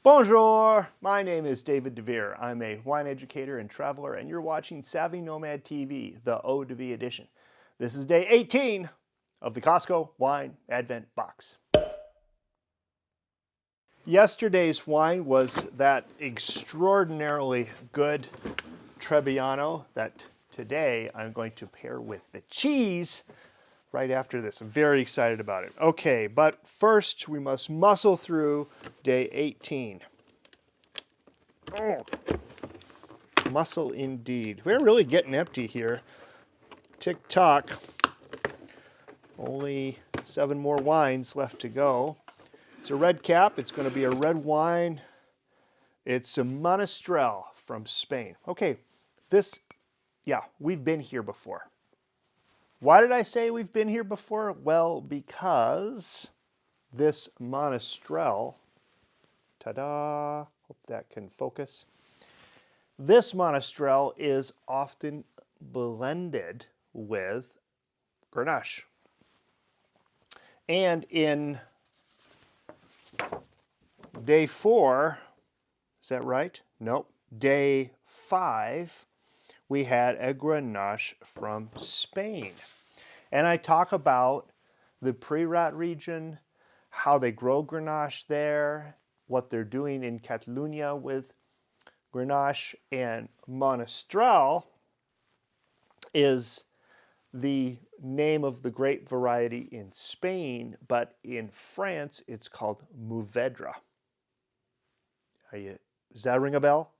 Bonjour, my name is David DeVere. I'm a wine educator and traveler, and you're watching Savvy Nomad TV, the O to V edition. This is day 18 of the Costco Wine Advent Box. Yesterday's wine was that extraordinarily good Trebbiano that today I'm going to pair with the cheese right after this. I'm very excited about it. Okay, but first we must muscle through day 18. Oh, muscle indeed. We're really getting empty here. Tick tock. Only 7 more wines left to go. It's a red cap. It's going to be a red wine. It's a Monastrell from Spain. Okay, we've been here before. Why did I say we've been here before? Well, because this Monastrell, ta-da, hope that can focus. This Monastrell is often blended with Grenache. And in day 4, is that right? Nope. Day 5, we had a Grenache from Spain. And I talk about the Priorat region, how they grow Grenache there, what they're doing in Catalonia with Grenache. And Monastrell is the name of the grape variety in Spain, but in France it's called Mourvedre. Does that ring a bell?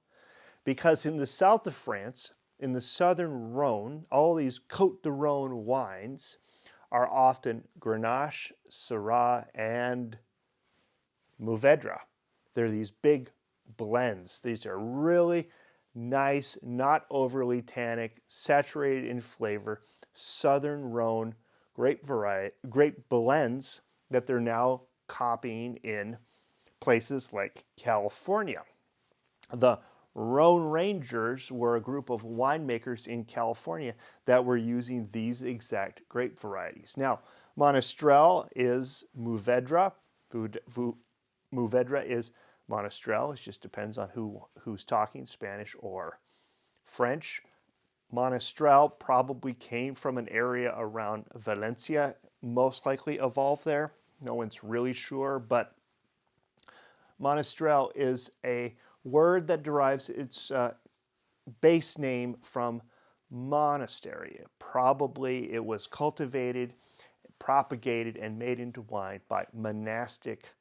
Because in the south of France, in the southern Rhone, all these Côte de Rhone wines are often Grenache, Syrah, and Mourvedre. They're these big blends. These are really nice, not overly tannic, saturated in flavor, southern Rhone grape blends that they're now copying in places like California. The Rhone Rangers were a group of winemakers in California that were using these exact grape varieties. Now, Monastrell is Mourvedre. Mourvedre is Monastrell. It just depends on who's talking, Spanish or French. Monastrell probably came from an area around Valencia, most likely evolved there. No one's really sure, but Monastrell is a word that derives its base name from monastery. Probably it was cultivated, propagated, and made into wine by monastic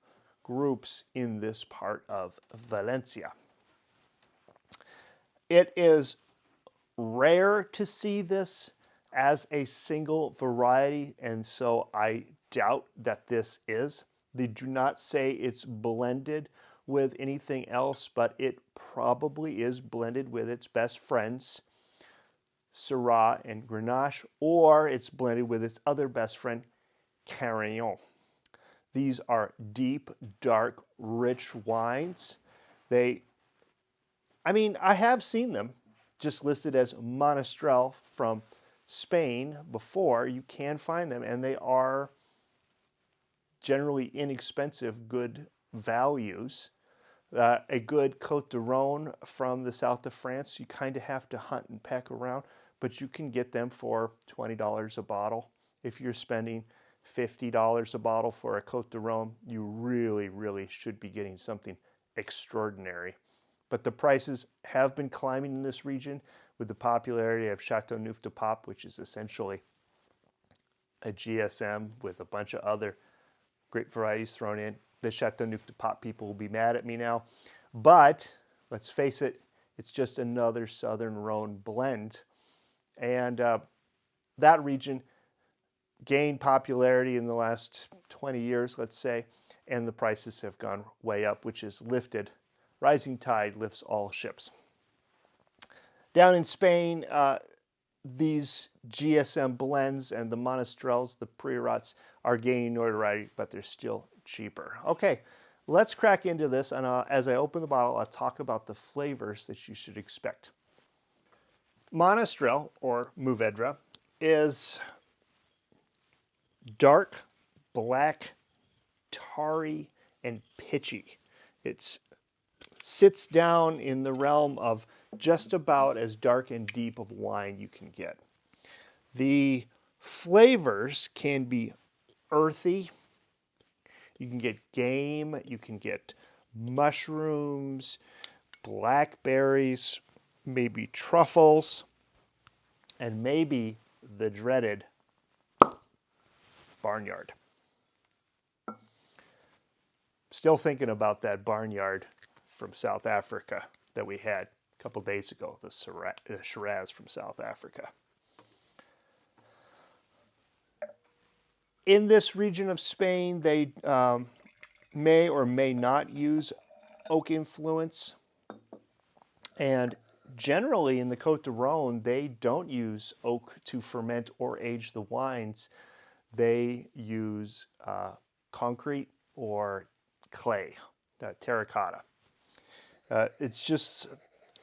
groups in this part of Valencia. It is rare to see this as a single variety, and so I doubt that this is. They do not say it's blended with anything else, but it probably is blended with its best friends, Syrah and Grenache, or it's blended with its other best friend, Carignan. These are deep, dark, rich wines. I have seen them just listed as Monastrell from Spain before. You can find them, and they are generally inexpensive, good values. A good Côte de Rhone from the south of France, you kind of have to hunt and peck around, but you can get them for $20 a bottle. If you're spending $50 a bottle for a Côte de Rhone, you really, really should be getting something extraordinary. But the prices have been climbing in this region with the popularity of Châteauneuf du Pape, which is essentially a GSM with a bunch of other grape varieties thrown in. The Châteauneuf du Pape people will be mad at me now. But let's face it, it's just another Southern Rhone blend. And that region gained popularity in the last 20 years, let's say, and the prices have gone way up, which is lifted. Rising tide lifts all ships. Down in Spain, these GSM blends and the Monastrells, the Priorats, are gaining notoriety, but they're still cheaper. Okay, let's crack into this, and as I open the bottle, I'll talk about the flavors that you should expect. Monastrell, or Mourvedre, is dark, black, tarry, and pitchy. It's sits down in the realm of just about as dark and deep of wine you can get. The flavors can be earthy. You can get game, you can get mushrooms, blackberries, maybe truffles, and maybe the dreaded barnyard. Still thinking about that barnyard from South Africa that we had a couple days ago, the Shiraz from South Africa. In this region of Spain, they may or may not use oak influence. And generally in the Côte d'Rône, they don't use oak to ferment or age the wines. They use concrete or clay, terracotta. It's just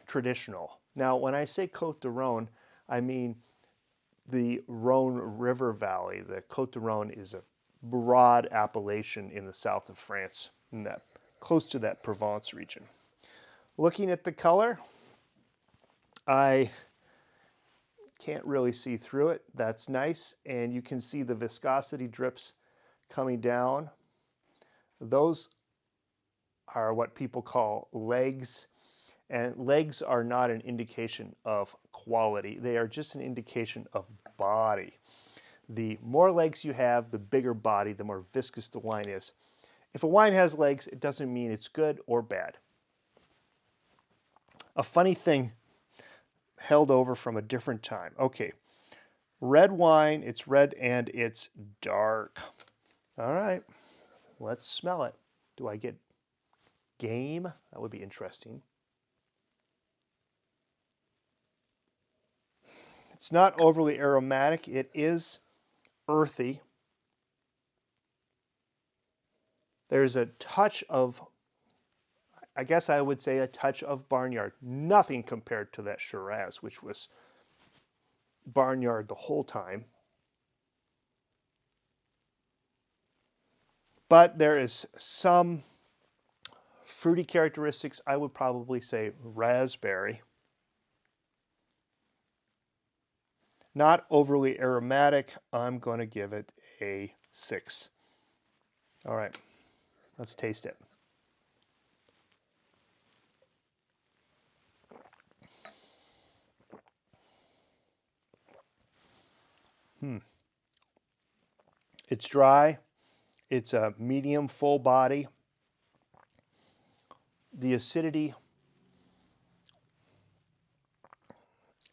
traditional. Now, when I say Côte d'Rône, I mean the Rhone River Valley. The Côte d'Rône is a broad appellation in the south of France, in that, close to that Provence region. Looking at the color, I can't really see through it. That's nice. And you can see the viscosity drips coming down. Those are what people call legs. And legs are not an indication of quality. They are just an indication of body. The more legs you have, the bigger body, the more viscous the wine is. If a wine has legs, it doesn't mean it's good or bad. A funny thing held over from a different time. Okay, red wine, it's red and it's dark. All right, let's smell it. Do I get game? That would be interesting. It's not overly aromatic. It is earthy. There's a touch of, I guess I would say a touch of barnyard. Nothing compared to that Shiraz, which was barnyard the whole time. But there is some fruity characteristics. I would probably say raspberry. Not overly aromatic. I'm going to give it a 6. All right, let's taste it. It's dry. It's a medium full body. The acidity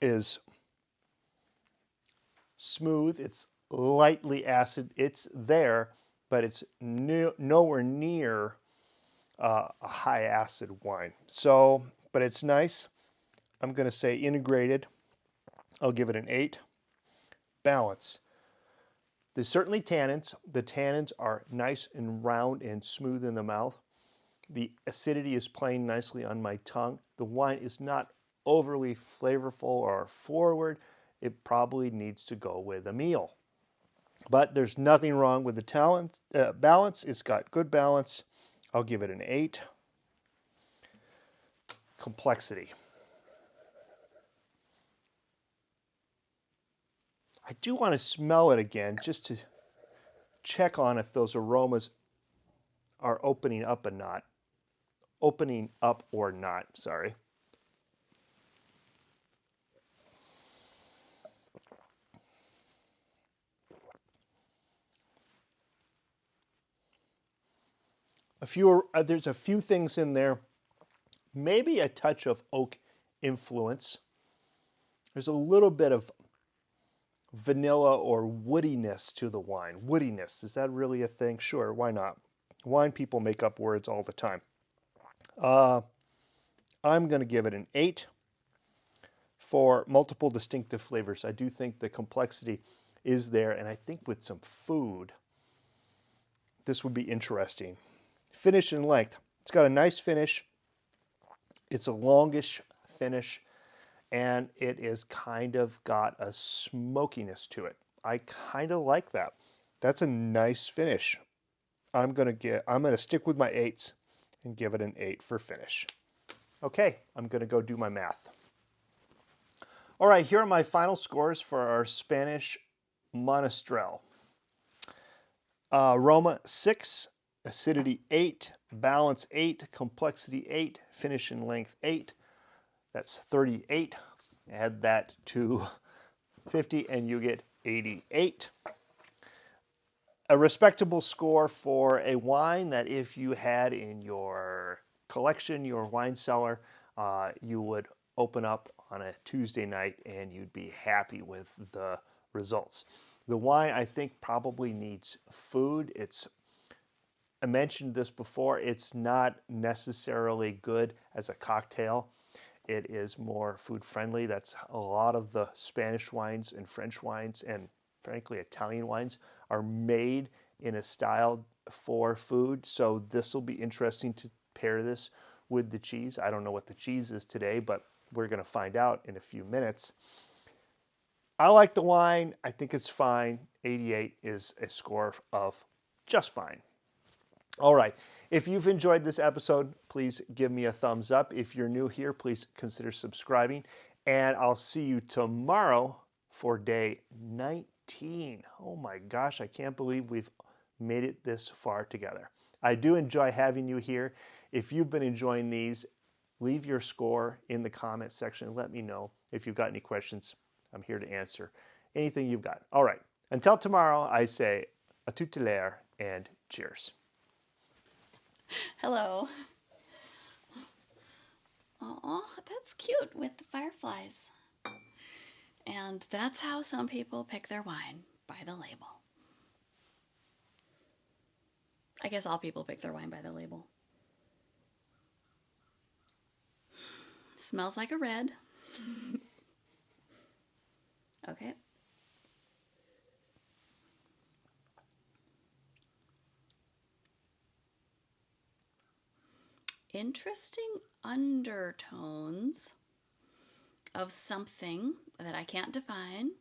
is smooth. It's lightly acid. It's there, but it's nowhere near a high acid wine. So, but it's nice. I'm going to say integrated. I'll give it an 8. Balance. There's certainly tannins. The tannins are nice and round and smooth in the mouth. The acidity is playing nicely on my tongue. The wine is not overly flavorful or forward. It probably needs to go with a meal. But there's nothing wrong with the balance. It's got good balance. I'll give it an 8. Complexity. I do want to smell it again just to check on if those aromas are opening up or not. Sorry. There's a few things in there. Maybe a touch of oak influence. There's a little bit of vanilla or woodiness to the wine. Woodiness, is that really a thing? Sure, why not? Wine people make up words all the time. I'm going to give it an 8 for multiple distinctive flavors. I do think the complexity is there, and I think with some food, this would be interesting. Finish and length. It's got a nice finish. It's a longish finish, and it is kind of got a smokiness to it. I kind of like that. That's a nice finish. I'm gonna stick with my 8s and give it an 8 for finish. Okay, I'm going to go do my math. All right, here are my final scores for our Spanish Monastrell. Aroma 6, acidity 8, balance 8, complexity 8, finish and length 8. That's 38. Add that to 50 and you get 88. A respectable score for a wine that if you had in your collection, your wine cellar, you would open up on a Tuesday night and you'd be happy with the results. The wine, I think, probably needs food. I mentioned this before, it's not necessarily good as a cocktail. It is more food friendly. That's a lot of the Spanish wines and French wines and frankly Italian wines are made in a style for food. So this will be interesting to pair this with the cheese. I don't know what the cheese is today, but we're going to find out in a few minutes. I like the wine. I think it's fine. 88 is a score of just fine. All right. If you've enjoyed this episode, please give me a thumbs up. If you're new here, please consider subscribing. And I'll see you tomorrow for day 19. Oh my gosh, I can't believe we've made it this far together. I do enjoy having you here. If you've been enjoying these, leave your score in the comment section. Let me know if you've got any questions. I'm here to answer anything you've got. All right. Until tomorrow, I say à tout à l'heure and cheers. Hello. Oh, that's cute with the fireflies. And that's how some people pick their wine, by the label. I guess all people pick their wine by the label. Smells like a red. Okay. Interesting undertones of something that I can't define,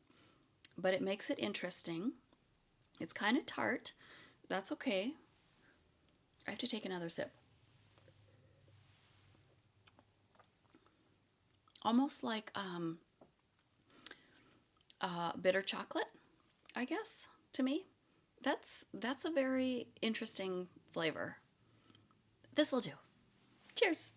but it makes it interesting. It's kind of tart. That's okay. I have to take another sip. Almost like bitter chocolate, I guess, to me. That's a very interesting flavor. This'll do. Cheers.